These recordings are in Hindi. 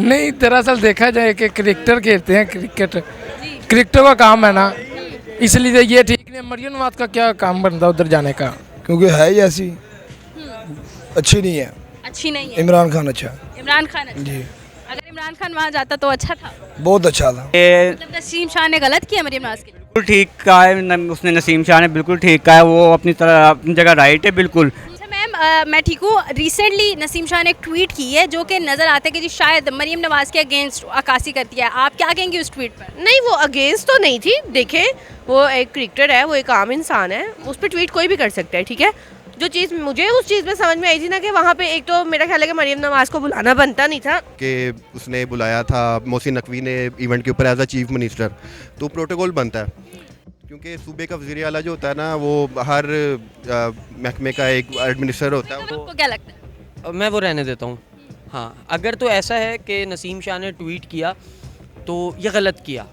नहीं, दरअसल देखा जाए कि क्रिकेटर खेलते हैं क्रिकेटर का काम है ना, इसलिए ये ठीक नहीं। मरियम नवाज का क्या काम बनता उधर जाने का, क्योंकि है ही ऐसी, अच्छी नहीं है। अच्छी नहीं है। इमरान खान अच्छा है। इमरान खान अच्छा। जी अगर इमरान खान वहाँ जाता तो अच्छा था। बहुत अच्छा था। मतलब नसीम शाह ने गलत किया मरियम नवाज के लिए। बिल्कुल ठीक कहा है उसने, नसीम शाह ने बिल्कुल ठीक कहा है। वो अपनी तरह अपनी जगह राइट है बिल्कुल। अच्छा मैम, मैं ठीक हूँ। रिसेंटली नसीम शाह ने एक ट्वीट की है जो कि नज़र आता है कि जी शायद मरियम नवाज के अगेंस्ट अक्कासी करती है। आप क्या कहेंगे उस ट्वीट पर? नहीं, वो अगेंस्ट तो नहीं थी। देखें, वो एक क्रिकेटर है, वो एक आम इंसान है, उस पर ट्वीट कोई भी कर सकता है, ठीक है। जो चीज़ मुझे उस चीज़ में समझ में आई थी ना कि वहाँ पे एक तो मेरा ख्याल है कि मरियम नवाज को बुलाना बनता नहीं था कि उसने बुलाया था मोहसिन नकवी ने इवेंट के ऊपर एज अ चीफ मिनिस्टर, तो प्रोटोकॉल बनता है क्योंकि सूबे का वज़ीर आला जो होता है ना वो हर महकमे का एक एडमिनिस्ट्रेटर होता है। आपको क्या लगता है? मैं वो रहने देता हूँ। हाँ, अगर तो ऐसा है कि नसीम शाह ने ट्वीट किया तो ये गलत किया।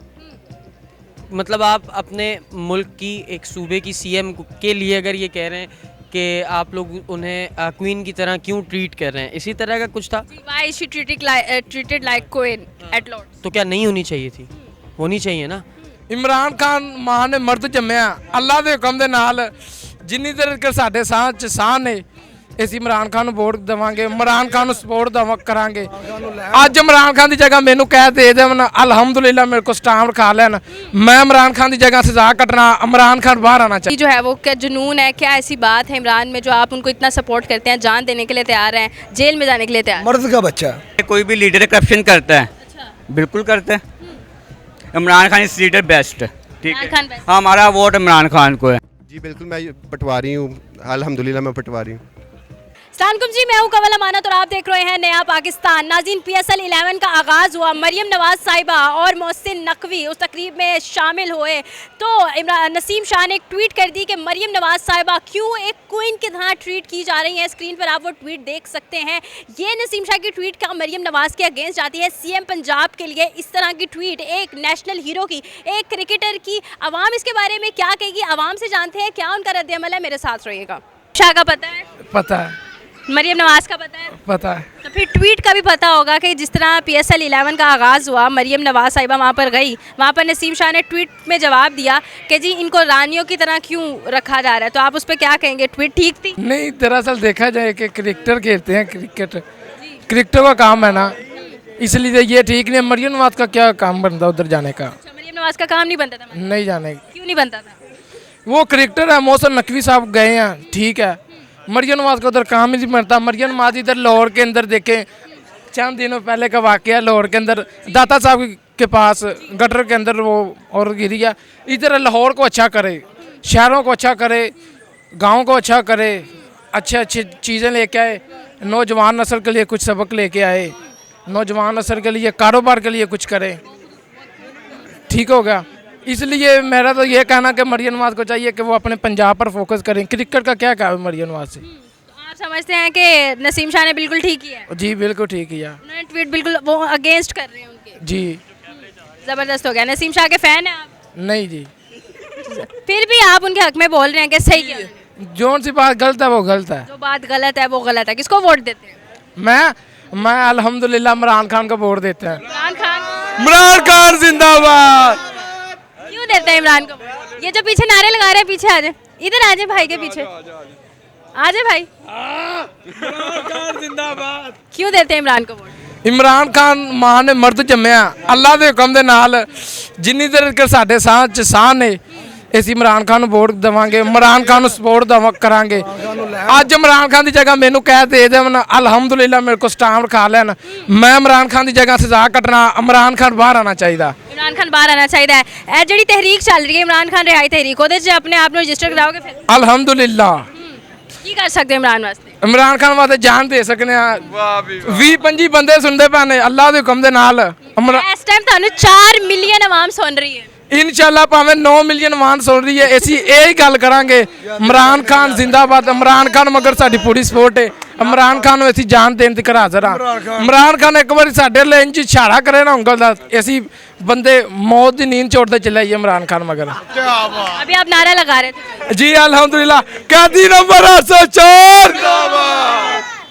मतलब आप अपने मुल्क की एक सूबे की सीएम के लिए अगर ये कह रहे हैं कि आप लोग उन्हें क्वीन की तरह क्यों ट्रीट कर रहे हैं, इसी तरह का कुछ था। Why is she treated like queen at Lords? तो क्या नहीं होनी चाहिए थी? होनी चाहिए ना। इमरान खान मां ने मर्द जम्मिया अल्लाह के हुक्म दे नाल, जिन्नी देर कर साडे साह च साह ने ਅਸੀਂ ਇਮਰਾਨ ਖਾਨ ਨੂੰ ਵੋਟ ਦੇਵਾਂਗੇ, ਇਮਰਾਨ ਖਾਨ ਨੂੰ ਸਪੋਰਟ ਕਰਾਂਗੇ। ਅੱਜ ਇਮਰਾਨ ਖਾਨ ਦੀ ਜਗ੍ਹਾ ਮੈਨੂੰ ਕਹਿ ਦੇ ਦੇਵਨ, ਅਲਹਮਦੁਲਿਲਾ ਮੇਰੇ को स्टाम्प खा लेन, मैं इमरान खान की जगह सजा कटना, इमरान खान बाहर आना चाहिए। जो है वो क्या जुनून है, क्या ऐसी बात है इमरान में जो आप उनको इतना सपोर्ट करते हैं, जान देने के लिए तैयार हैं, जेल में जाने के लिए तैयार? मर्द का बच्चा कोई भी लीडर करप्शन करता है, बिल्कुल करता है। इमरान खान इस लीडर बेस्ट है, ठीक इमरान है। खान best। हाँ, हमारा वोट इमरान खान को है। जी बिल्कुल, मैं पटवारी हूँ, अल्हम्दुलिल्लाह मैं पटवारी हूँ। सलामुकुम जी, मैं हूं कवल अमानत और आप देख रहे हैं नया पाकिस्तान। नाज़रीन, PSL 11 का आगाज़ हुआ, मरियम नवाज साहिबा और मोहसिन नकवी उस तकरीब में शामिल हुए तो नसीम शाह ने एक ट्वीट कर दी कि मरियम नवाज साहिबा क्यों एक क्वीन की तरह ट्रीट की जा रही हैं। स्क्रीन पर आप वो ट्वीट देख सकते हैं। ये नसीम शाह की ट्वीट का मरियम नवाज के अगेंस्ट जाती है। CM पंजाब के लिए इस तरह की ट्वीट एक नेशनल हीरो की, एक क्रिकेटर की, आवाम इसके बारे में क्या कहेगी, आवाम से जानते हैं क्या उनका रद्द-ए-अमल है। मेरे साथ रहिएगा। शाह का पता है? पता है, मरियम नवाज का पता है? पता है। तो फिर ट्वीट का भी पता होगा कि जिस तरह PSL 11 का आगाज़ हुआ, मरियम नवाज साहिबा वहाँ पर गई, वहाँ पर नसीम शाह ने ट्वीट में जवाब दिया कि जी इनको रानियों की तरह क्यों रखा जा रहा है। तो आप उस पर क्या कहेंगे? ट्वीट ठीक थी? नहीं, दरअसल देखा जाए कि क्रिकेटर खेलते हैं क्रिकेटर का काम है ना, इसलिए ये ठीक नहीं। मरियम नवाज का क्या काम बनता उधर जाने का? अच्छा, मरियम नवाज का काम नहीं बनता था? नहीं जाने, क्यों नहीं बनता था? वो क्रिकेटर है, मोहसिन नकवी साहब गए हैं, ठीक है। मरियम नवाज का उधर काम ही नहीं बनता। मरियम नवाज इधर लाहौर के अंदर देखें, चंद दिनों पहले का वाक़या, लाहौर के अंदर दाता साहब के पास गटर के अंदर वो और गिरी है। इधर लाहौर को अच्छा करे, शहरों को अच्छा करे, गाँव को अच्छा करे, अच्छे अच्छे चीज़ें लेके आए, नौजवान नस्ल के लिए कुछ सबक लेके आए, नौजवान नस्ल के लिए कारोबार के लिए कुछ करे, ठीक हो गया। इसलिए मेरा तो ये कहना कि मरियम नवाज को चाहिए कि वो अपने पंजाब पर फोकस करें। क्रिकेट का क्या काम है मरियम नवाज से? तो आप समझते हैं कि नसीम शाह ने बिल्कुल ठीक किया है? जी बिल्कुल ठीक किया। उन्होंने ट्वीट बिल्कुल वो अगेंस्ट कर रहे हैं उनके। जी ज़बरदस्त हो गया। नसीम शाह के फ़ैन हैं आप? नहीं जी, फिर भी आप उनके हक में बोल रहे हैं कि सही किया। जोन सी बात गलत है वो गलत है। जो बात गलत है वो गलत है। किसको वोट देते हैं? मैं अल्हम्दुलिल्लाह इमरान खान को वोट देते हैं। इमरान खान। इमरान खान जिंदाबाद। क्यों देते हैं इमरान को? ये जो पीछे नारे लगा रहे हैं, पीछे आ जाए, इधर आ जाए भाई के पीछे आ जाए भाई। इमरान खान जिंदाबाद। क्यों देते हैं इमरान को वोट? इमरान खान मां ने मर्द जम्मिया अल्लाह के हुक्म दे नाल, जिन्नी देर कर साडे साह च साह ने ਅਸੀਂ ਇਮਰਾਨ ਖਾਨ ਨੂੰ ਵੋਟ ਦੇਵਾਂਗੇ, ਇਮਰਾਨ ਖਾਨ ਨੂੰ ਸਪੋਰਟ ਕਰਾਂਗੇ। ਅੱਜ ਇਮਰਾਨ ਖਾਨ ਦੀ ਜਗ੍ਹਾ ਮੈਨੂੰ ਕਹਿ ਦੇ ਦੇਵਨ, ਅਲਹਮਦੁਲਿਲਾ ਮੇਰੇ को स्टाम्प खा लेन, मैं इमरान खान की जगह सजा कटना, इमरान खान बाहर आना चाहिए। इमरान खान बाहर आना चाहिए। ਇਹ ਜਿਹੜੀ ਤਹਿਰੀਕ ਚੱਲ ਰਹੀ ਹੈ ਇਮਰਾਨ ਖਾਨ ਰਿਹਾਈ ਤਹਿਰੀਕ, ਉਹਦੇ 'ਚ ਆਪਣੇ ਆਪ ਨੂੰ ਰਜਿਸਟਰ ਕਰਾਓਗੇ ਫਿਰ? अल्हम्दुलिल्लाह। ਕੀ ਕਰ ਸਕਦੇ ਹੋ ਇਮਰਾਨ ਵਾਸਤੇ? इमरान खान वास्ते जान दे सकने आ। 20-25 बंदे सुनते पे ने अल्लाह के हुक्म दे नाल। ਇਸ ਟਾਈਮ ਤੁਹਾਨੂੰ 4 ਮਿਲੀਅਨ ਆਵਾਮ ਸੁਣ ਰਹੀ ਹੈ। इंशाल्लाह भावें 9 मिलियन मान सुन रही है, असी यही गल करांगे इमरान खान जिंदाबाद। इमरान खान मगर साडी पूरी सपोर्ट है। इमरान खान नूं असीं जान देण ते हाज़र हां। इमरान खान एक बार साडे लिए इंज इशारा करे ना उंगल दा, असीं बंदे मौत दी नींद चोड़ते चले आइए इमरान खान मगर। अभी आप नारा लगा रहे थे? जी अल्हम्दुलिल्लाह। कैदी नंबर 804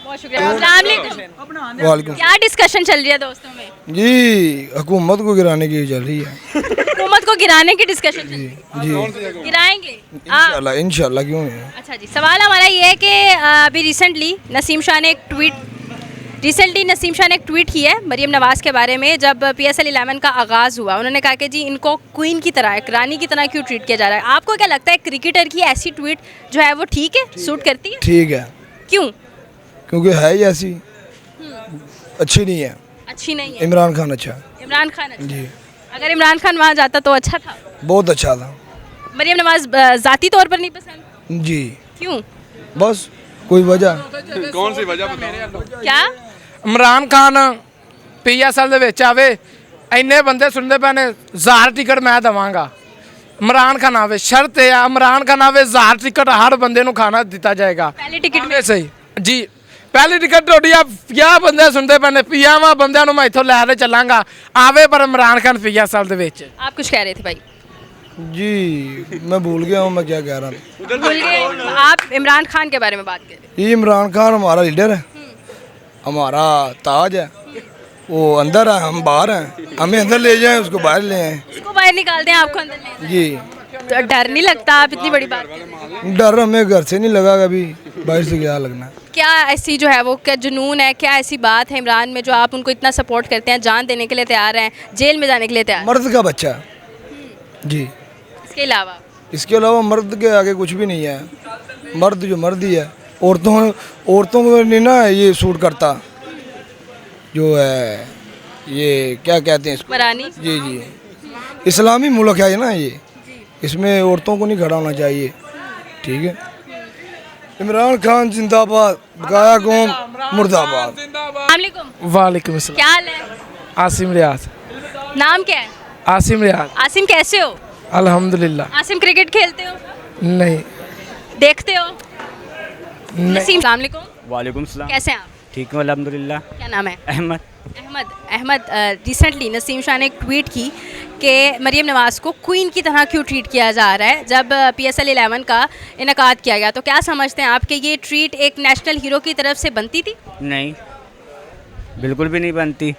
बहुत बहुत शुक्रिया। अस्सलाम वालेकुम। वालेकुम। क्या डिस्कशन चल रही है दोस्तों में? जी हुकूमत को गिराने की चल रही है। हुकूमत को गिराने की डिस्कशन चल रही है। जी गिराएंगे आप? इंशाल्लाह इंशाल्लाह, क्यों नहीं। अच्छा जी, सवाल हमारा ये है कि अभी रिसेंटली नसीम शाह ने एक ट्वीट किया है मरीम नवाज़ के बारे में। जब PSL 11 का आगाज़ हुआ, उन्होंने कहा कि जी इनको क्वीन की तरह, एक रानी की तरह क्यों ट्रीट किया जा रहा है। आपको क्या लगता है क्रिकेटर की ऐसी ट्वीट जो है वो ठीक है, सूट करती है? ठीक है, क्यों? क्योंकि है ही ऐसी, अच्छी नहीं है। अच्छी नहीं है। इमरान खान अच्छा। इमरान खान अच्छा। जी अगर इमरान खान वहाँ जाता तो अच्छा था। बहुत अच्छा था। मरीम नवाज़ ज़ाती तौर पर नहीं पसंद? जी क्यों? बस कोई वजह। क्या? ਇਮਰਾਨ ਖਾਨ PSL ਦੇ ਵਿੱਚ ਆਵੇ, ਇੰਨੇ ਬੰਦੇ ਸੁਣਦੇ ਪਏ ਨੇ 1000 ਟਿਕਟ ਮੈਂ ਦਵਾਂਗਾ। ਇਮਰਾਨ ਖਾਨ ਆਵੇ, ਸ਼ਰਤ ਹੈ ਇਮਰਾਨ ਖਾਨ ਆਵੇ, 1000 ਟਿਕਟ ਹਰ ਬੰਦੇ ਨੂੰ ਖਾਣਾ ਦਿੱਤਾ ਜਾਏਗਾ। पहली टिकट में ਆਵੇ ਸਹੀ ਜੀ, ਪਹਿਲੀ ਟਿਕਟ ਤੁਹਾਡੀ ਆ 50 ਬੰਦੇ ਸੁਣਦੇ ਪਏ ਨੇ, 50 ਬੰਦਿਆਂ ਨੂੰ ਮੈਂ ਇੱਥੋਂ ਲੈ ਕੇ ਚੱਲਾਂਗਾ। ਆਵੇ ਪਰ ਇਮਰਾਨ ਖਾਨ PSL ਦੇ ਵਿੱਚ। आप कुछ कह रहे थे भाई? जी मैं भूल गया हूँ मैं क्या कह रहा था। भूल गए? आप इमरान खान के बारे में बात कर रहे थे। ये इमरान खान हमारा लीडर है, हमारा ताज है। वो अंदर है, हम बाहर हैं। हमें अंदर ले जाएं, उसको बाहर ले आए। उसको बाहर निकाल दें, आपको अंदर ले जाएं। जी तो डर नहीं लगता? आप इतनी बड़ी बात कर रहे हैं। डर हमें घर से नहीं लगा कभी, बाहर से क्या लगना। क्या ऐसी जो है वो क्या जुनून है, क्या ऐसी बात है इमरान में जो आप उनको इतना सपोर्ट करते हैं, जान देने के लिए तैयार हैं, जेल में जाने के लिए तैयार हैं? मर्द का बच्चा है जी, इसके अलावा इसके अलावा मर्द के आगे कुछ भी नहीं है। मर्द जो मर्द ही है। औरतों को नहीं ना ये सूट करता, जो है ये क्या कहते हैं इसको। वरानी। जी जी, इस्लामी मुल्क है ना ये, इसमें औरतों को नहीं खड़ा होना चाहिए। ठीक है। इमरान खान जिंदाबाद, बकाया कौम मुर्दाबाद। अस्सलामुअलैकुम। वालेकुम अस्सलाम। क्या हाल है? आसिम रियाज। नाम क्या है? आसिम रियाज। आसिम कैसे हो? अल्हम्दुलिल्लाह। आसिम क्रिकेट खेलते हो? नहीं देखते हो? नसीम, अस्सलामुअलैकुम। वालेकुम सलाम। कैसे हैं आप? ठीक हूँ अल्हम्दुलिल्लाह। क्या नाम है? अहमद। अहमद रिसेंटली नसीम शाह ने एक ट्वीट की कि मरीम नवाज़ को क्वीन की तरह क्यों ट्रीट किया जा रहा है जब PSL 11 का इनकाद किया गया। तो क्या समझते हैं आप कि ये ट्रीट एक नेशनल हीरो की तरफ से बनती थी? नहीं, बिल्कुल भी नहीं बनती।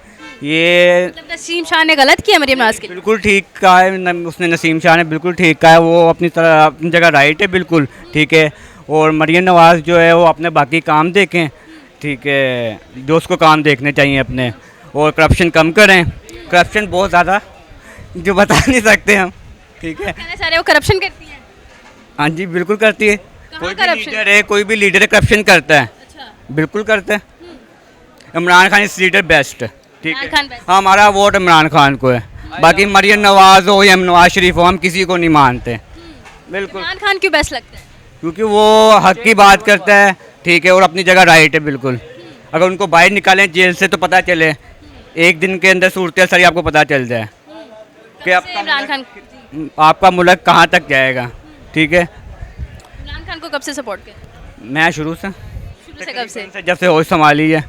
ये मतलब नसीम शाह ने गलत किया मरीम नवाज़ के लिए? बिल्कुल ठीक कहा है उसने, नसीम शाह ने बिल्कुल ठीक कहा है। वो अपनी तरह अपनी जगह राइट है, बिल्कुल ठीक है। और मरीम नवाज़ जो है वो अपने बाकी काम देखें, ठीक है, जो उसको काम देखने चाहिए अपने, और करप्शन कम करें। करप्शन बहुत ज़्यादा जो बता नहीं सकते हम, ठीक है। कहना चाह रहे हो करप्शन करती है? हाँ जी बिल्कुल करती है। कोई भी corruption? लीडर है, कोई भी लीडर है, करप्शन करता है। अच्छा। बिल्कुल करता है। इमरान खान इस लीडर बेस्ट है, ठीक इमरान है। खान best। हमारा वोट इमरान खान को है। बाकी मरियम नवाज़ हो या नवाज शरीफ हो, हम किसी को नहीं मानते। बिल्कुल, इमरान खान क्यों बेस्ट लगता है? क्योंकि वो हक की बात करता है, ठीक है, और अपनी जगह राइट है बिल्कुल। अगर उनको बाहर निकालें जेल से तो पता चले, एक दिन के अंदर सूरत सारी आपको पता चल जाए कि से इमरान खान आपका मुल्क कहाँ तक जाएगा, ठीक है। इमरान खान को कब से सपोर्ट कर? मैं शुरू से कब से? जब से होश संभाली है।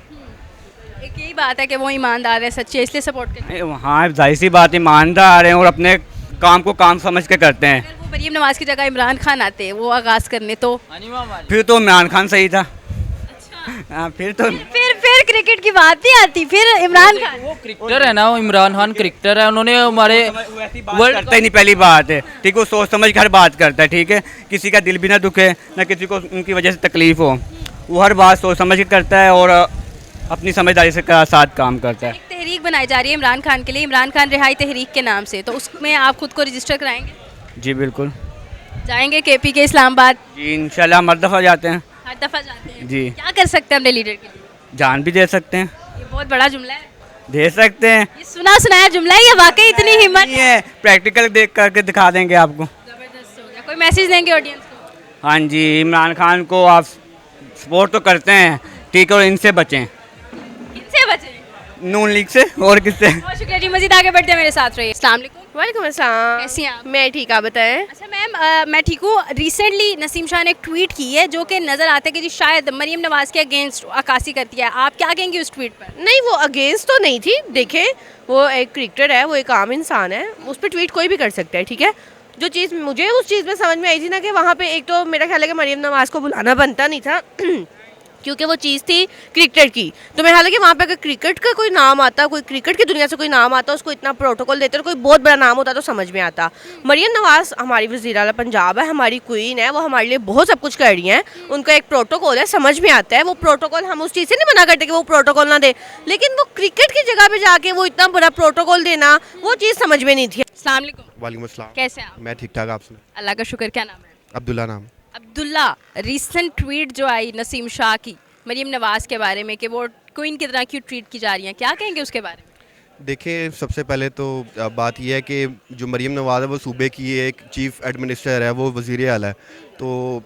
एक यही बात है कि वो ईमानदार है, सच्चे, इसलिए सपोर्ट करते हैं। हाँ जाहिर सी बात, ईमानदार हैं और अपने काम को काम समझ के करते हैं। अगर वो मरीम नवाज़ की जगह इमरान खान आते वो आगाज़ करने तो फिर तो इमरान खान सही था। हाँ, फिर तो फिर क्रिकेट की बात नहीं आती, फिर इमरान खान। क्रिकेटर है ना, वो इमरान खान क्रिकेटर है, उन्होंने हमारे वर्ल्ड करता ही नहीं, पहली बात है, ठीक है। वो सोच समझ के हर बात करता है, ठीक है। किसी का दिल भी ना दुखे, ना किसी को उनकी वजह से तकलीफ हो, वो हर बात सोच समझ के करता है और अपनी समझदारी से साथ काम करता है। एक तहरीक बनाई जा रही है इमरान खान के लिए, इमरान खान रिहाई तहरीक के नाम से, तो उसमें आप खुद को रजिस्टर कराएंगे? जी बिल्कुल। जाएंगे KP के इस्लामाबाद? जी इंशाल्लाह हम हर दफ़ा जाते हैं। हर दफ़ा जाते हैं जी। क्या कर सकते हैं अपने लीडर के लिए? जान भी दे सकते हैं, ये बहुत बड़ा जुमला है, दे सकते हैं। ये सुना सुनाया जुमला है, ये वाकई इतनी हिम्मत नहीं है, प्रैक्टिकल देख करके दिखा देंगे आपको। जबरदस्त हो गया। कोई मैसेज देंगे ऑडियंस को? हाँ जी, इमरान खान को आप सपोर्ट तो करते हैं, ठीक है, और इनसे बचें, किनसे बचे? नून लीग से और किससे। बहुत शुक्रिया जी, मजीद आगे बढ़ते हैं, मेरे साथ रहिए। अस्सलाम वालेकुम। वालेकुम अस्सलाम। कैसी हैं आप? मैं ठीक, आप बताएं। अच्छा मैम, मैं ठीक हूँ। रिसेंटली नसीम शाह ने एक ट्वीट की है जो कि नज़र आता है कि जी शायद मरीम नवाज़ के अगेंस्ट अक्कासी करती है। आप क्या कहेंगे उस ट्वीट पर? नहीं, वो अगेंस्ट तो नहीं थी। देखें, वो एक क्रिकेटर है, वो एक आम इंसान है, उस पर ट्वीट कोई भी कर सकता है, ठीक है। जो चीज़ मुझे उस चीज़ में समझ में आई थी ना कि वहाँ पे एक तो मेरा ख्याल है कि मरीम नवाज़ को बुलाना बनता नहीं था क्योंकि वो चीज़ थी क्रिकेट की। तो मेरे हालांकि वहाँ पे अगर क्रिकेट का कोई नाम आता, कोई क्रिकेट की दुनिया से कोई नाम आता, उसको इतना प्रोटोकॉल देते और कोई बहुत बड़ा नाम होता तो समझ में आता। मरियम नवाज़ हमारी वज़ीर आला पंजाब है, हमारी क्वीन है, वो हमारे लिए बहुत सब कुछ कर रही हैं। उनका एक प्रोटोकॉल है, समझ में आता है वो प्रोटोकॉल। हम उस चीज़ से नहीं मना करते कि वो प्रोटोकॉल ना दे, लेकिन वो क्रिकेट की जगह पर जाके वो इतना बड़ा प्रोटोकॉल देना, वो चीज़ समझ में नहीं थी। अस्सलाम वालेकुम, वालेकुम अस्सलाम। कैसे हैं आप? मैं ठीक ठाक, आप सुनाएं। अल्लाह का शुक्र। क्या नाम है? अब्दुल्ला नाम। अब्दुल्ला, रीसेंट ट्वीट जो आई नसीम शाह की मरियम नवाज़ के बारे में कि वो क्वीन की तरह क्यों ट्रीट की जा रही हैं, क्या कहेंगे उसके बारे में? देखिए, सबसे पहले तो बात यह है कि जो मरियम नवाज़ है वो सूबे की एक चीफ़ एडमिनिस्ट्रेटर है, वो वज़ीर आला है। तो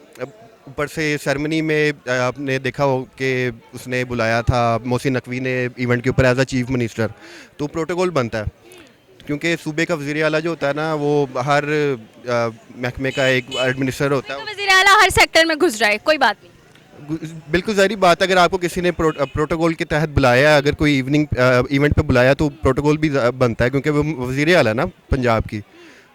ऊपर से सेरेमनी में आपने देखा हो कि उसने बुलाया था मोहसिन नकवी ने इवेंट के ऊपर एज अ चीफ मिनिस्टर। तो प्रोटोकॉल बनता है, क्योंकि सूबे का वज़ीर आला जो होता है ना, वो हर महकमे का एक एडमिनिस्ट्रेटर होता तो है। वज़ीर आला हर सेक्टर में घुस जाए, कोई बात नहीं। बिल्कुल ज़ाहिर बात है, अगर आपको किसी ने प्रोटोकॉल के तहत बुलाया है, अगर कोई इवेंट पे बुलाया तो प्रोटोकॉल भी बनता है, क्योंकि वो वज़ीर आला ना पंजाब की,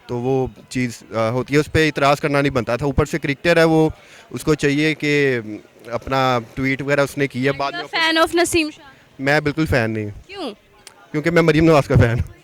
तो वो चीज़ होती है, उस पर इतराज़ करना नहीं बनता था। ऊपर से क्रिकेटर है वो, उसको चाहिए कि अपना ट्वीट वगैरह उसने किया बाद में। Fan of Naseem Shah? मैं बिल्कुल फ़ैन नहीं, क्यों? क्योंकि मैं मरीम नवाज़ का फ़ैन हूँ।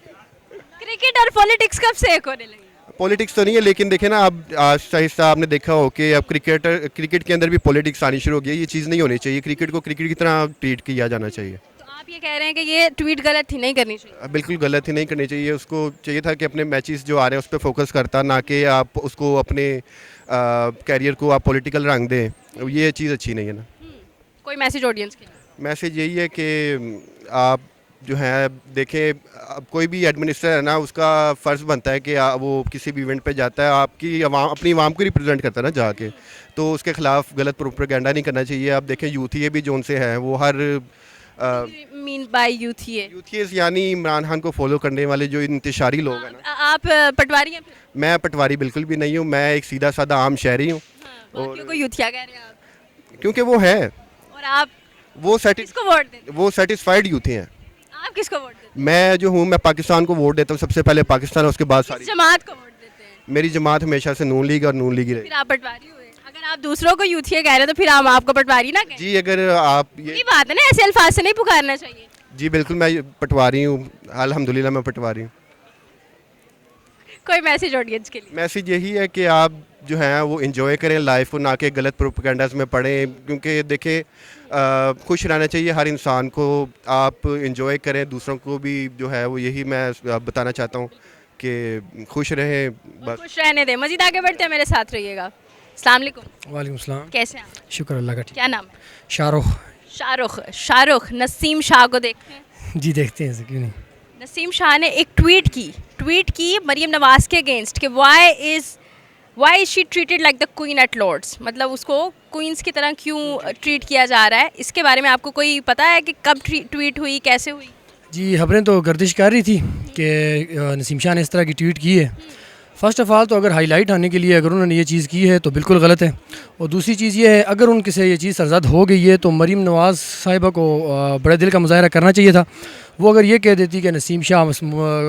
क्रिकेट और पॉलिटिक्स कब से एक होने लगी? पॉलिटिक्स तो नहीं है, लेकिन देखे ना, अब आहिस्ता आहिस्ता आपने देखा हो कि अब क्रिकेट के अंदर भी पॉलिटिक्स आनी शुरू हो गई है। ये चीज़ नहीं होनी चाहिए, क्रिकेट को क्रिकेट की तरह ट्रीट किया जाना चाहिए। तो आप ये कह रहे हैं कि ये ट्वीट गलत थी, नहीं करनी चाहिए? बिल्कुल गलत ही नहीं करनी चाहिए। उसको चाहिए था कि अपने मैचेस जो आ रहे हैं उस पर फोकस करता, ना कि आप उसको अपने कैरियर को आप पॉलिटिकल रंग दें। ये चीज़ अच्छी नहीं है ना। कोई मैसेज ऑडियंस के लिए? मैसेज यही है कि आप जो है देखें, अब कोई भी एडमिनिस्ट्रेटर है ना, उसका फ़र्ज़ बनता है कि वो किसी भी इवेंट पे जाता है, आपकी अपनी आवाम को रिप्रेजेंट करता है ना जाके, तो उसके ख़िलाफ़ गलत प्रोपेगेंडा नहीं करना चाहिए। आप देखें, यूथ ये भी जोन से है, वो हर मीन बाय यूथ ये? यूथ यानी इमरान खान को फॉलो करने वाले जो इंतशारी लोग हैं ना। आप पटवारी हैं फिर? मैं पटवारी बिल्कुल भी नहीं हूँ, मैं एक सीधा साधा आम शहरी हूँ। बाकियों को यूथ क्या कह रहे हैं आप? क्योंकि वो है, और आप वो किसको वोट देते हैं? वो सेटिस्फाइड यूथ हैं। आप किसको वोट देते हैं? मैं जो हूँ, मैं पाकिस्तान को वोट देता हूँ, सबसे पहले पाकिस्तान, उसके बाद सारी। जमात को वोट देते हैं? मेरी जमात हमेशा से नून लीग और नून लीग ही रही। फिर आप पटवारी हुए। अगर आप दूसरों को यूथिया कह रहे हैं तो फिर हम आपको पटवारी ना कहें? जी, अगर आप ये बात है ना, ऐसे अल्फाज से नहीं पुकारना चाहिए। जी बिल्कुल, मैं पटवारी हूँ, अल्हम्दुलिल्लाह मैं पटवारी हूँ। कोई मैसेज ऑडियंस के लिए? मैसेज यही है कि आप जो हैं वो एंजॉय करें लाइफ को, ना कि गलत प्रोपेगेंडास में पड़ें। क्योंकि देखिए, खुश रहना चाहिए हर इंसान को, आप एंजॉय करें, दूसरों को भी जो है वो यही मैं बताना चाहता हूँ कि खुश रहें बस। खुश रहने दें। मजीद आगे बढ़ते हैं, मेरे साथ रहिएगा। अस्सलाम वालेकुम। वालेकुम सलाम। कैसे हैं आप? शुक्र अल्लाह का। ठीक। क्या नाम है? शाहरुख। शाहरुख नसीम शाह को देखते हैं? जी देखते हैं, क्यों नहीं। नसीम शाह ने एक ट्वीट की मरियम नवाज़ के अगेंस्ट कि why is she treated like the queen at Lord's, मतलब उसको क्वींस की तरह क्यों ट्रीट किया जा रहा है। इसके बारे में आपको कोई पता है कि कब ट्वीट हुई, कैसे हुई? जी खबरें तो गर्दिश कर रही थी कि नसीम शाह ने इस तरह की ट्वीट की है। फ़र्स्ट ऑफ़ ऑल तो अगर हाईलाइट आने के लिए अगर उन्होंने ये चीज़ की है तो बिल्कुल गलत है। और दूसरी चीज़ ये है, अगर उनके से ये चीज़ सरजद हो गई है तो मरियम नवाज़ साहिबा को बड़े दिल का मुजाहरा करना चाहिए था। वो अगर ये कह देती कि नसीम शाह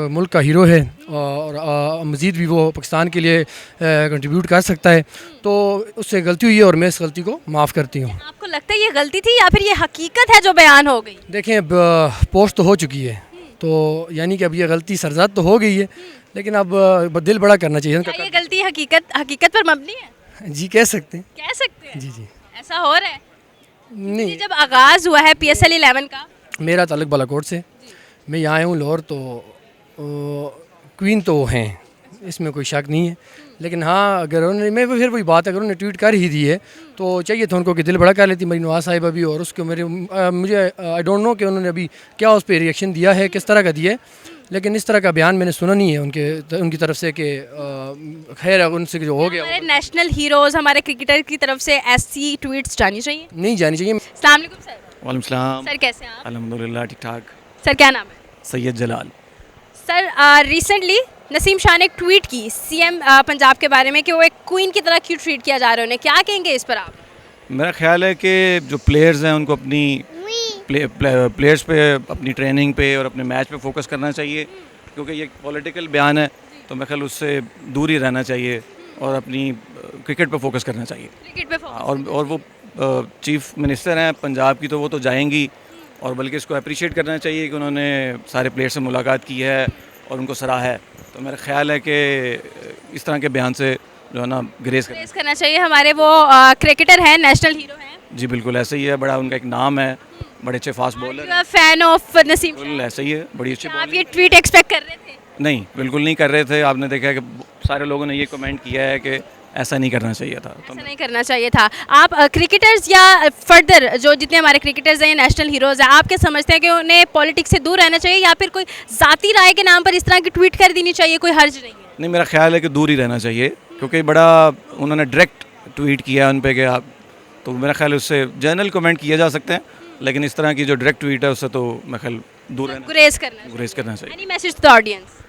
मुल्क का हीरो है और मज़ीद भी वो पाकिस्तान के लिए कंट्रीब्यूट कर सकता है, तो उससे गलती हुई है और मैं इस गलती को माफ़ करती हूँ। आपको लगता है ये गलती थी या फिर ये हकीकत है जो बयान हो गई? देखें, पोस्ट तो हो चुकी है, तो यानी कि अब ये गलती सरजद तो हो गई है, लेकिन अब दिल बड़ा करना चाहिए। क्या ये गलती हकीकत पर मबनी है? जी कह सकते हैं। कह सकते हैं? जी जी। ऐसा हो रहा है? नहीं, जब आगाज़ हुआ है PSL 11 का, मेरा ताल्लुक बालाकोट से, मैं यहाँ आया हूँ लाहौर, तो क्वीन तो हैं, इसमें कोई शक नहीं है। लेकिन हाँ, अगर उन्होंने, मैं फिर वही बात, अगर उन्होंने ट्वीट कर ही दी है तो चाहिए था उनको कि दिल बड़ा कर लेती मरीम नवाज़ साहिबा भी। और उसको मुझे आई डोंट नो कि उन्होंने अभी क्या उस पर रिएक्शन दिया है, किस तरह का दिया है, लेकिन इस तरह का बयान मैंने सुना नहीं है उनकी तरफ से कि खैर उनसे जो हो गया। हमारे नेशनल हीरोज़, हमारे क्रिकेटर की तरफ से ऐसी ट्वीट्स जानी चाहिए? नहीं जानी चाहिए। अस्सलाम वालेकुम सर। वालेकुम सलाम। सर कैसे हैं आप? अल्हम्दुलिल्लाह ठीक ठाक। सर क्या नाम है? सैयद जलाल। सर रिसेंटली नसीम शाह ने एक ट्वीट की CM पंजाब के बारे में कि वो एक क्वीन की तरह क्यों ट्रीट किया जा रहा है उन्हें, क्या कहेंगे इस पर आप? मेरा ख्याल है कि जो प्लेयर्स हैं उनको अपनी प्लेयर्स पे, अपनी ट्रेनिंग पे और अपने मैच पे फोकस करना चाहिए, क्योंकि ये पॉलिटिकल बयान है, तो मैं ख्याल उससे दूर ही रहना चाहिए और अपनी क्रिकेट पे फोकस करना चाहिए। क्रिकेट पे फोकस। और वो चीफ़ मिनिस्टर हैं पंजाब की, तो वो तो जाएंगी, और बल्कि इसको अप्रिशिएट करना चाहिए कि उन्होंने सारे प्लेयर से मुलाकात की है और उनको सराहा है। तो मेरा ख्याल है कि इस तरह के बयान से जो है ना ग्रेस करना चाहिए। हमारे वो क्रिकेटर हैं, नेशनल हीरो हैं। जी बिल्कुल ऐसे ही है, बड़ा उनका एक नाम है, बड़े अच्छे fast bowler, fan of Naseem बिल्कुल ऐसे ही है, बड़ी अच्छी शाह। आप बॉलिंग। ये ट्वीट एक्सपेक्ट कर रहे थे? नहीं बिल्कुल नहीं कर रहे थे। आपने देखा है कि सारे लोगों ने ये कमेंट किया है कि ऐसा नहीं करना चाहिए था। तो ऐसा नहीं करना चाहिए था। आप क्रिकेटर्स या फर्दर जो जितने हमारे क्रिकेटर्स हैं, नेशनल हीरोज़ हैं, आप क्या समझते हैं कि उन्हें पॉलिटिक्स से दूर रहना चाहिए या फिर कोई ज़ाती राय के नाम पर इस तरह की ट्वीट कर देनी चाहिए? कोई हर्ज नहीं है। नहीं, मेरा ख्याल है कि दूर ही रहना चाहिए, क्योंकि बड़ा उन्होंने डायरेक्ट ट्वीट किया उन पे कि आप, तो मेरा ख्याल है उससे जनरल कमेंट किए जा सकते हैं, लेकिन इस तरह की जो डायरेक्ट ट्वीट है उससे तो मेरा ख्याल दूर रहना, गुरेज करना गुरेज करना चाहिए। Any message to the audience?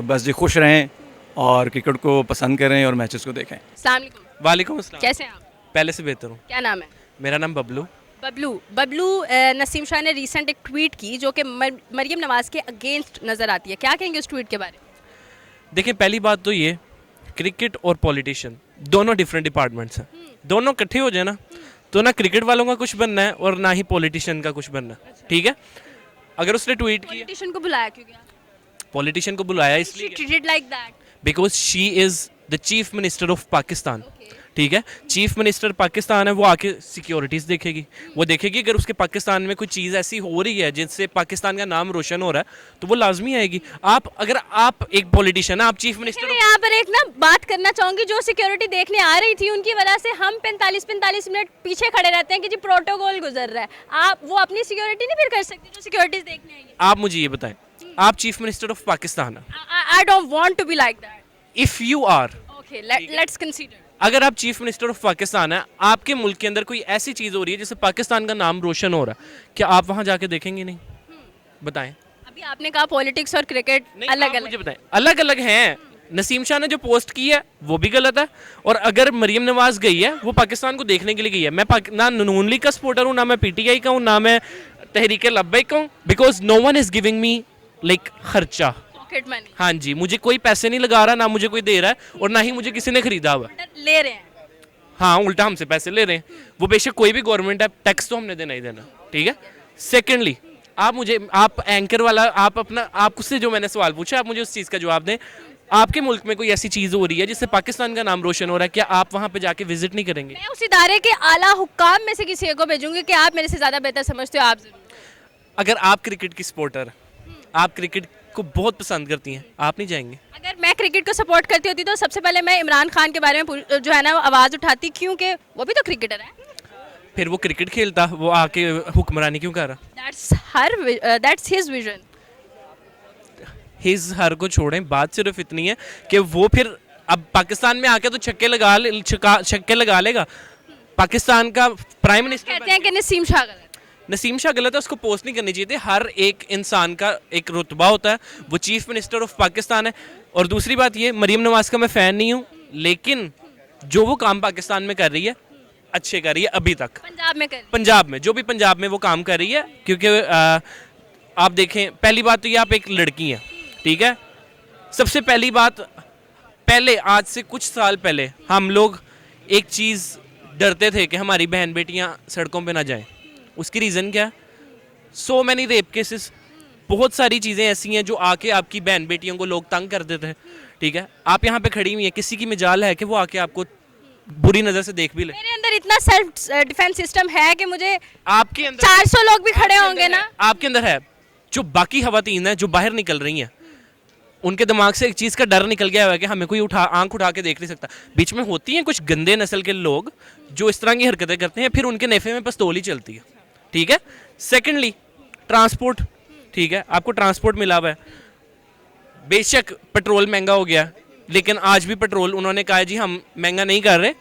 बस जी खुश रहें और क्रिकेट को पसंद करें और मैचेस को देखें। अस्सलाम वालेकुम। वालेकुम अस्सलाम। कैसे हैं आप? पहले से बेहतर हूँ। क्या नाम है? मेरा नाम बबलू। बबलू नसीम शाह ने रिसेंट एक ट्वीट की जो कि मरियम नवाज के अगेंस्ट नज़र आती है। क्या कहेंगे उस ट्वीट के बारे में? देखिए, पहली बात तो ये, क्रिकेट और पॉलिटिशियन दोनों डिफरेंट डिपार्टमेंट्स हैं। दोनों इकट्ठे हो जाए ना, तो ना क्रिकेट वालों का कुछ बनना है और ना ही पॉलिटिशियन का कुछ बनना है। ठीक है, अगर उसने ट्वीट किया, पॉलिटिशियन को बुलाया क्यों गया? पॉलिटिशियन को बुलाया इसलिए treated like that because she is the chief minister of Pakistan. ठीक है, चीफ मिनिस्टर पाकिस्तान है, वो आके सिक्योरिटीज़ देखेगी, वो देखेगी अगर उसके पाकिस्तान में कोई चीज़ ऐसी हो रही है जिससे पाकिस्तान का नाम रोशन हो रहा है तो वो लाजमी आएगी। अगर आप एक पॉलिटिशियन है, आप चीफ मिनिस्टर, मैं यहाँ पर एक ना बात करना चाहूँगी। जो सिक्योरिटी देखने आ रही थी उनकी वजह से हम 45 मिनट पीछे खड़े रहते हैं कि जी प्रोटोकॉल गुजर रहा है। आप वो अपनी सिक्योरिटी नहीं फिर कर सकती जो सिक्योरिटीज देखने आई है? आप मुझे ये बताएं, आप चीफ मिनिस्टर ऑफ पाकिस्तान हैं। I don't want to be like that. If you are, okay, let's consider, अगर आप चीफ मिनिस्टर ऑफ पाकिस्तान है, आपके मुल्क के अंदर कोई ऐसी चीज़ हो रही है जिससे पाकिस्तान का नाम रोशन हो रहा है, क्या आप वहाँ जाके देखेंगे नहीं? बताएं। अभी आपने कहा पॉलिटिक्स और क्रिकेट अलग अलग, मुझे बताएं, अलग अलग हैं। नसीम शाह ने जो पोस्ट की है वो भी गलत है, और अगर मरियम नवाज गई है वो पाकिस्तान को देखने के लिए गई है। मैं ना नून लीग का सपोर्टर हूँ, ना मैं पीटीआई का हूँ, ना मैं तहरीक लब्बैक का हूँ, because no one is giving me like खर्चा। Pocket money. हाँ जी, मुझे कोई पैसे नहीं लगा रहा, ना मुझे कोई दे रहा है, और ना ही मुझे किसी ने खरीदा हुआ है। ले रहे हैं। हाँ, उल्टा हमसे पैसे ले रहे हैं। वो बेशक कोई भी गवर्नमेंट है, टैक्स तो हमने देना ही देना। ठीक है, सेकेंडली आप एंकर वाला, आपसे जो मैंने सवाल पूछा, आप मुझे उस चीज़ का जवाब दें। आपके मुल्क में कोई ऐसी चीज़ हो रही है जिससे पाकिस्तान का नाम रोशन हो रहा है, क्या आप वहाँ पे जाके विजिट नहीं करेंगे? मैं उस इदारे के आला हुक्काम में से किसी को भेजूंगी कि आप मेरे से ज़्यादा बेहतर समझते हो, आप जरूर। अगर आप क्रिकेट की सपोर्टर, आप क्रिकेट को बहुत पसंद करती हैं, आप नहीं जाएंगे? अगर मैं क्रिकेट को सपोर्ट करती होती तो सबसे पहले मैं इमरान खान के बारे में जो है ना आवाज़ उठाती, क्योंकि वो भी तो क्रिकेटर है। फिर वो क्रिकेट खेलता, वो आके हुक्मरानी क्यों कर रहा? That's his vision. His her को छोड़ें, बात सिर्फ इतनी है कि वो फिर अब पाकिस्तान में आके तो छक्के लगा लेगा। पाकिस्तान का प्राइम मिनिस्टर कहते हैं कि नसीम शाह गलत। नसीम शाह गलत है, उसको पोस्ट नहीं करनी चाहिए थी। हर एक इंसान का एक रुतबा होता है, वो चीफ मिनिस्टर ऑफ पाकिस्तान है। और दूसरी बात ये, मरीम नवाज का मैं फ़ैन नहीं हूँ, लेकिन जो वो काम पाकिस्तान में कर रही है अच्छे कर रही है अभी तक। पंजाब में जो भी पंजाब में वो काम कर रही है, क्योंकि आप देखें, पहली बात तो ये, आप एक लड़की हैं, ठीक है। सबसे पहली बात, पहले आज से कुछ साल पहले हम लोग एक चीज़ डरते थे कि हमारी बहन बेटियाँ सड़कों पे ना जाएं। उसकी रीज़न क्या? सो मैनी रेप केसेस, बहुत सारी चीज़ें ऐसी हैं जो आके आपकी बहन बेटियों को लोग तंग कर देते हैं। ठीक है, आप यहाँ पे खड़ी हुई हैं, किसी की मजाल है कि वो आके आपको बुरी नज़र से देख भी ले? मेरे अंदर इतना सेल्फ डिफेंस सिस्टम है कि मुझे आपके अंदर 400 लोग भी खड़े होंगे ना, आपके अंदर है। जो बाकी खवातीन हैं जो बाहर निकल रही हैं, उनके दिमाग से एक चीज़ का डर निकल गया है कि हमें कोई आंख उठा के देख नहीं सकता। बीच में होती हैं कुछ गंदे नस्ल के लोग जो इस तरह की हरकतें करते हैं, फिर उनके नेफे में पिस्तौल ही चलती है। ठीक है, सेकेंडली ट्रांसपोर्ट, ठीक है, आपको ट्रांसपोर्ट मिला हुआ है। बेशक पेट्रोल महंगा हो गया, लेकिन आज भी पेट्रोल उन्होंने कहा है जी हम महंगा नहीं कर रहे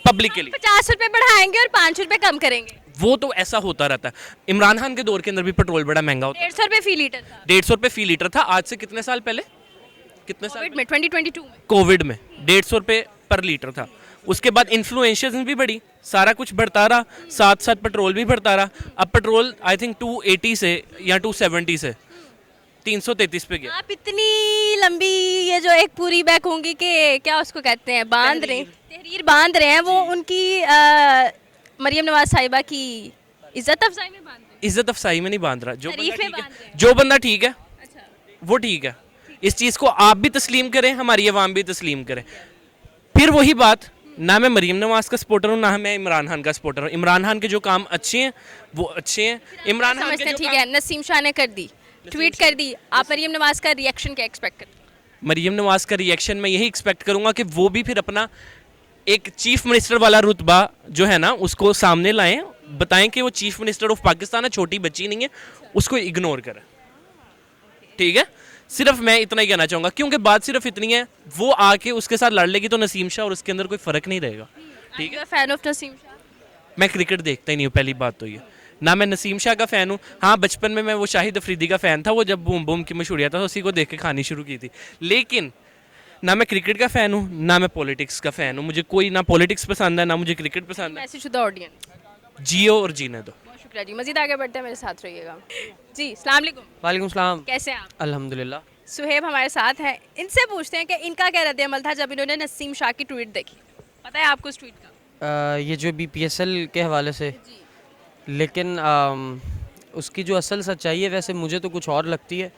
पब्लिक के लिए, 50 रुपए बढ़ाएंगे और 5 रुपए कम करेंगे। वो तो ऐसा होता रहता है। इमरान खान के दौर के अंदर भी पेट्रोल बड़ा महंगा होता, 150 रुपए फी लीटर था। 150 रुपए फी लीटर था। आज से कितने साल पहले, कितने साल में 2022 में कोविड में 150 रुपए पर लीटर था। उसके बाद इन्फ्लुएंसर्स भी बढ़ी, सारा कुछ बढ़ता रहा, साथ साथ पेट्रोल भी बढ़ता रहा। अब पेट्रोल आई थिंक 280 से या 270 से 333 पे गया। आप इतनी लंबी ये जो एक पूरी बैक होंगी कि क्या उसको कहते हैं, बांध रहे, तहरीर बांध रहे हैं, वो उनकी मरियम नवाज साहिबा की इज्जत अफजाई में बांध रहे इज्जत अफसाई में नहीं बांध रहा, तारीफ में बांध रहे हैं। जो बंदा ठीक है अच्छा वो ठीक है। इस चीज़ को आप भी तस्लीम करें, हमारी अवाम भी तस्लीम करें। फिर वही बात, ना मैं मरीम नवाज का सपोर्टर हूँ, ना मैं इमरान खान का सपोर्टर हूँ। इमरान खान के जो काम अच्छे हैं वो अच्छे हैं। इमरान खान समझते के हैं, जो ठीक है। नसीम शाह ने कर दी, ट्वीट कर दी, आप मरियम नवाज का रिएक्शन क्या एक्सपेक्ट करते हैं? मरीम नवाज का रिएक्शन मैं यही एक्सपेक्ट करूंगा कि वो भी फिर अपना एक चीफ मिनिस्टर वाला रुतबा जो है ना उसको सामने लाएं, बताएं कि वो चीफ मिनिस्टर ऑफ पाकिस्तान है, छोटी बच्ची नहीं है, उसको इग्नोर करें। ठीक है, सिर्फ मैं इतना ही कहना चाहूँगा, क्योंकि बात सिर्फ इतनी है, वो आके उसके साथ लड़ लेगी तो नसीम शाह और उसके अंदर कोई फ़र्क नहीं रहेगा। ठीक है, फैन ऑफ नसीम शाह? मैं क्रिकेट देखता ही नहीं हूँ, पहली बात तो ये। ना मैं नसीम शाह का फ़ैन हूँ। हाँ, बचपन में मैं वो शाहिद अफरीदी का फ़ैन था, वो जब बूम बूम की मशहूरियत था उसी को देख के खानी शुरू की थी। लेकिन ना मैं क्रिकेट का फ़ैन हूँ, ना मैं पॉलिटिक्स का फ़ैन हूँ। मुझे कोई ना पॉलिटिक्स पसंद है, ना मुझे क्रिकेट पसंद है। Message to the audience. जियो और जीने दो। बहुत शुक्रिया जी, मजीद आगे बढ़ते हैं, मेरे साथ रहिएगा जी। अस्सलाम वालेकुम। वालेकुम सलाम। कैसे हैं आप? अल्हम्दुलिल्लाह। सुहेब हमारे साथ हैं, इनसे पूछते हैं कि इनका क्या रद्द-ए-अमल था जब इन्होंने नसीम शाह की ट्वीट देखी। पता है आपको उस ट्वीट का? ये जो BPSL के हवाले से, लेकिन उसकी जो असल सच्चाई है वैसे मुझे तो कुछ और लगती है,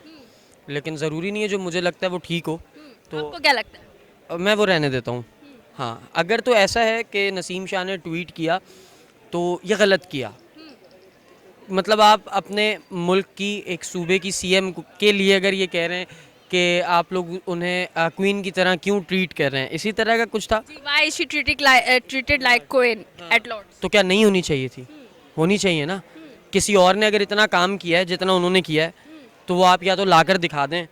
लेकिन ज़रूरी नहीं है जो मुझे लगता है वो ठीक हो। तो आपको क्या लगता है? मैं वो रहने देता हूँ। हाँ, अगर तो ऐसा है कि नसीम शाह ने ट्वीट किया तो ये गलत किया। मतलब आप अपने मुल्क की एक सूबे की CM के लिए अगर ये कह रहे हैं कि आप लोग उन्हें क्वीन की तरह क्यों ट्रीट कर रहे हैं, इसी तरह का कुछ था। Why is she treated like queen at Lords? तो क्या नहीं होनी चाहिए थी? होनी चाहिए ना। किसी और ने अगर इतना काम किया है जितना उन्होंने किया है, तो वो आप या तो लाकर दिखा दें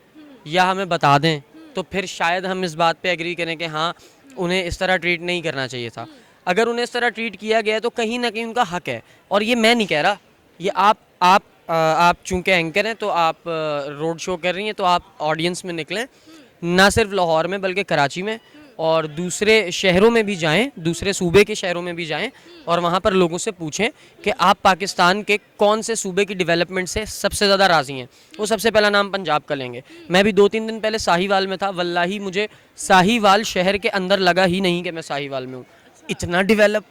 या हमें बता दें, तो फिर शायद हम इस बात पे एग्री करें कि हाँ उन्हें इस तरह ट्रीट नहीं करना चाहिए था। अगर उन्हें इस तरह ट्रीट किया गया है तो कहीं ना कहीं उनका हक है, और ये मैं नहीं कह रहा, ये आप चूँकि एंकर हैं तो आप रोड शो कर रही हैं, तो आप ऑडियंस में निकलें, ना सिर्फ लाहौर में बल्कि कराची में और दूसरे शहरों में भी जाएं, दूसरे सूबे के शहरों में भी जाएं और वहाँ पर लोगों से पूछें कि आप पाकिस्तान के कौन से सूबे की डेवलपमेंट से सबसे ज़्यादा राज़ी हैं। वो सबसे पहला नाम पंजाब का लेंगे। मैं भी 2-3 दिन पहले साहिवाल में था, वल्लाही मुझे साहिवाल शहर के अंदर लगा ही नहीं कि मैं साहिवाल में हूँ। इतना डेवलप,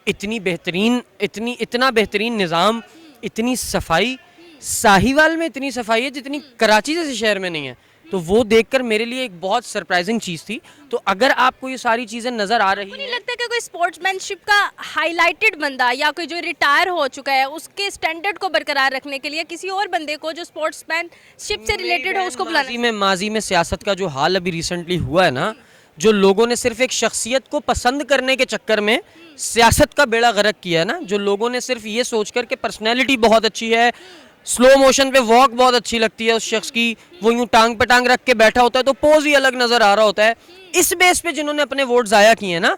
इतनी बेहतरीन, इतना बेहतरीन निज़ाम, इतनी सफाई, साहिवाल में इतनी सफाई है जितनी कराची जैसे शहर में नहीं है। तो वो देखकर मेरे लिए एक बहुत सरप्राइजिंग चीज़ थी। तो अगर आपको ये सारी चीज़ें नज़र आ रही नहीं हैं, लगता कि कोई स्पोर्ट्समैनशिप का हाईलाइटेड बंदा या कोई जो रिटायर हो चुका है उसके स्टैंडर्ड को बरकरार रखने के लिए किसी और बंदे को जो स्पोर्ट्समैनशिप से रिलेटेड हो उसको बुलाना? माजी में सियासत का जो हाल अभी रिसेंटली हुआ है ना, जो लोगों ने सिर्फ एक शख्सियत को पसंद करने के चक्कर में सियासत का बेड़ा गर्क किया है ना, जो लोगों ने सिर्फ ये सोचकर कि पर्सनैलिटी बहुत अच्छी है, स्लो मोशन पे वॉक बहुत अच्छी लगती है उस शख्स की, वो यूं टांग पे टांग रख के बैठा होता है तो पोज ही अलग नज़र आ रहा होता है, इस बेस पे जिन्होंने अपने वोट ज़ाया किए हैं ना,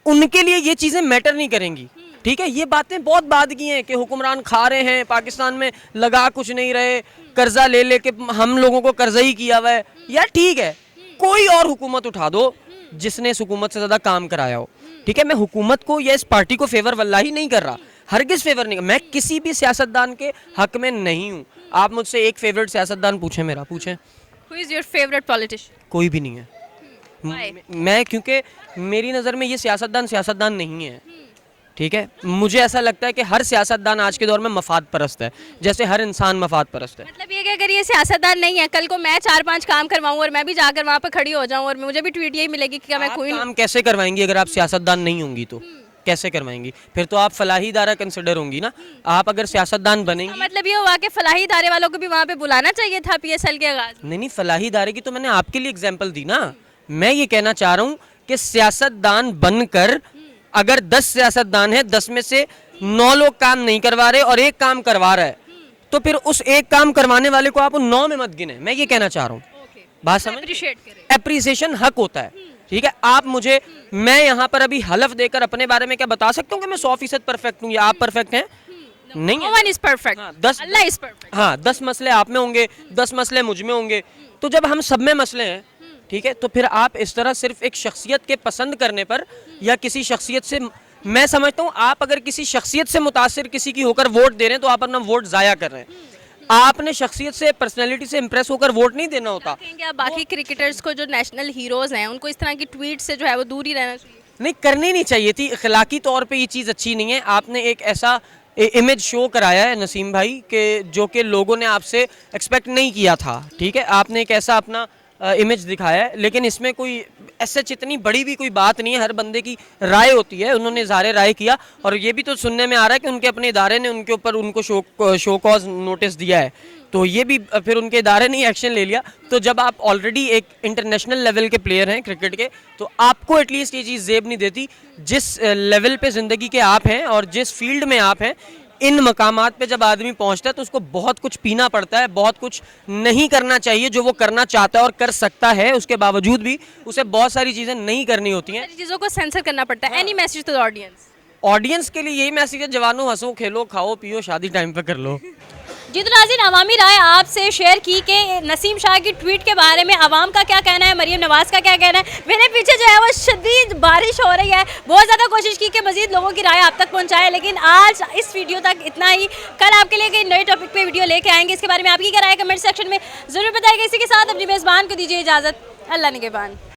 उनके लिए ये चीज़ें मैटर नहीं करेंगी। ठीक है, ये बातें बहुत बाद की हैं कि हुक्मरान खा रहे हैं, पाकिस्तान में लगा कुछ नहीं रहे, कर्जा ले लेके हम लोगों को कर्जा ही किया हुआ है। यार ठीक है, कोई और हुकूमत उठा दो जिसने इस हुकूमत से ज़्यादा काम कराया हो। ठीक है, मैं हुकूमत को या इस पार्टी को फेवर वल्लाही नहीं कर रहा, हरगिज़ फेवर नहीं, मैं किसी भी सियासतदान के हक में नहीं हूँ। आप मुझसे एक फेवरेट सियासतदान पूछें, मेरा पूछें। Who is your favorite politician? कोई भी नहीं है। Why? मैं क्योंकि मेरी नज़र में ये सियासतदान नहीं है। ठीक है, मुझे ऐसा लगता है कि हर सियासतदान आज के दौर में मफाद परस्त है, जैसे हर इंसान मफाद परस्त है। मतलब ये कि अगर ये सियासतदान नहीं है, कल को मैं 4-5 काम करवाऊँ और मैं भी जाकर वहाँ पर खड़ी हो जाऊँ और मुझे भी ट्वीट यही मिलेगी कि मैं कोई काम कैसे करवाएंगी अगर आप सियासतदान नहीं होंगी तो? कैसे करवाएंगी? फिर तो आप फलाही इदारा कंसिडर होंगी ना। आप अगर सियासतदान बनेंगी, मतलब ये हुआ कि फलाही इदारे वालों को भी वहाँ पे बुलाना चाहिए था PSL के आगाज। नहीं, फलाही इदारे की तो मैंने आपके लिए एग्जाम्पल दी ना। मैं ये कहना चाह रहा हूँ कि सियासतदान बनकर अगर 10 सियासतदान है, 10 में से 9 लोग काम नहीं करवा रहे और एक काम करवा रहा है, तो फिर उस एक काम करवाने वाले को आप उन 9 में मत गिने। मैं ये कहना चाह रहा हूँ, बात समझ? एप्रिसिएशन हक होता है। ठीक है, आप मुझे, मैं यहाँ पर अभी हलफ देकर अपने बारे में क्या बता सकता हूँ कि मैं 100% परफेक्ट हूँ या आप परफेक्ट हैं? नहीं है। 1 is perfect. हाँ, Allah is perfect. हाँ, 10 मसले आप में होंगे, 10 मसले मुझ में होंगे। तो जब हम सब में मसले हैं, ठीक है, तो फिर आप इस तरह सिर्फ एक शख्सियत के पसंद करने पर या किसी शख्सियत से, मैं समझता हूँ आप अगर किसी शख्सियत से मुतासिर किसी की होकर वोट दे रहे हैं तो आप अपना वोट ज़ाया कर रहे हैं। आपने शख्सियत से, पर्सनैलिटी से इम्प्रेस होकर वोट नहीं देना होता। कहेंगे आप बाकी क्रिकेटर्स को जो नेशनल हीरोज हैं उनको इस तरह की ट्वीट से जो है वो दूर ही रहना चाहिए? नहीं करनी नहीं चाहिए थी, अखलाकी तौर पे ये चीज़ अच्छी नहीं है। आपने एक ऐसा इमेज शो कराया है नसीम भाई के जो कि लोगों ने आपसे एक्सपेक्ट नहीं किया था, ठीक है। आपने एक ऐसा अपना इमेज दिखाया है, लेकिन इसमें कोई ऐसा इतनी बड़ी भी कोई बात नहीं है। हर बंदे की राय होती है, उन्होंने इज़हार राय किया और ये भी तो सुनने में आ रहा है कि उनके अपने इदारे ने उनके ऊपर उनको शो कॉज नोटिस दिया है, तो ये भी फिर उनके इदारे ने एक्शन ले लिया। तो जब आप ऑलरेडी एक इंटरनेशनल लेवल के प्लेयर हैं क्रिकेट के, तो आपको एटलीस्ट ये चीज़ जेब नहीं देती। जिस लेवल पे ज़िंदगी के आप हैं और जिस फील्ड में आप हैं, इन मकामात पे जब आदमी पहुंचता है तो उसको बहुत कुछ पीना पड़ता है, बहुत कुछ नहीं करना चाहिए जो वो करना चाहता है और कर सकता है। उसके बावजूद भी उसे बहुत सारी चीज़ें नहीं करनी होती हैं, चीज़ों को सेंसर करना पड़ता है। Any message to the audience? Audience के लिए यही मैसेज है, जवानों हंसो खेलो खाओ पियो शादी टाइम पे कर लो। जी तो नाज़रीन, अवामी राय आपसे शेयर की कि नसीम शाह की ट्वीट के बारे में अवाम का क्या कहना है, मरीम नवाज़ का क्या कहना है। मेरे पीछे जो है वो शदीद बारिश हो रही है, बहुत ज़्यादा कोशिश की कि मज़ीद लोगों की राय आप तक पहुंचाए, लेकिन आज इस वीडियो तक इतना ही। कल आपके लिए कई नए टॉपिक पे वीडियो लेके आएंगे, इसके बारे में आपकी क्या राय है कमेंट सेक्शन में ज़रूर बताइएगा। इसी के साथ अपनी मेज़बान को दीजिए इजाज़त, अल्लाह निगहबान।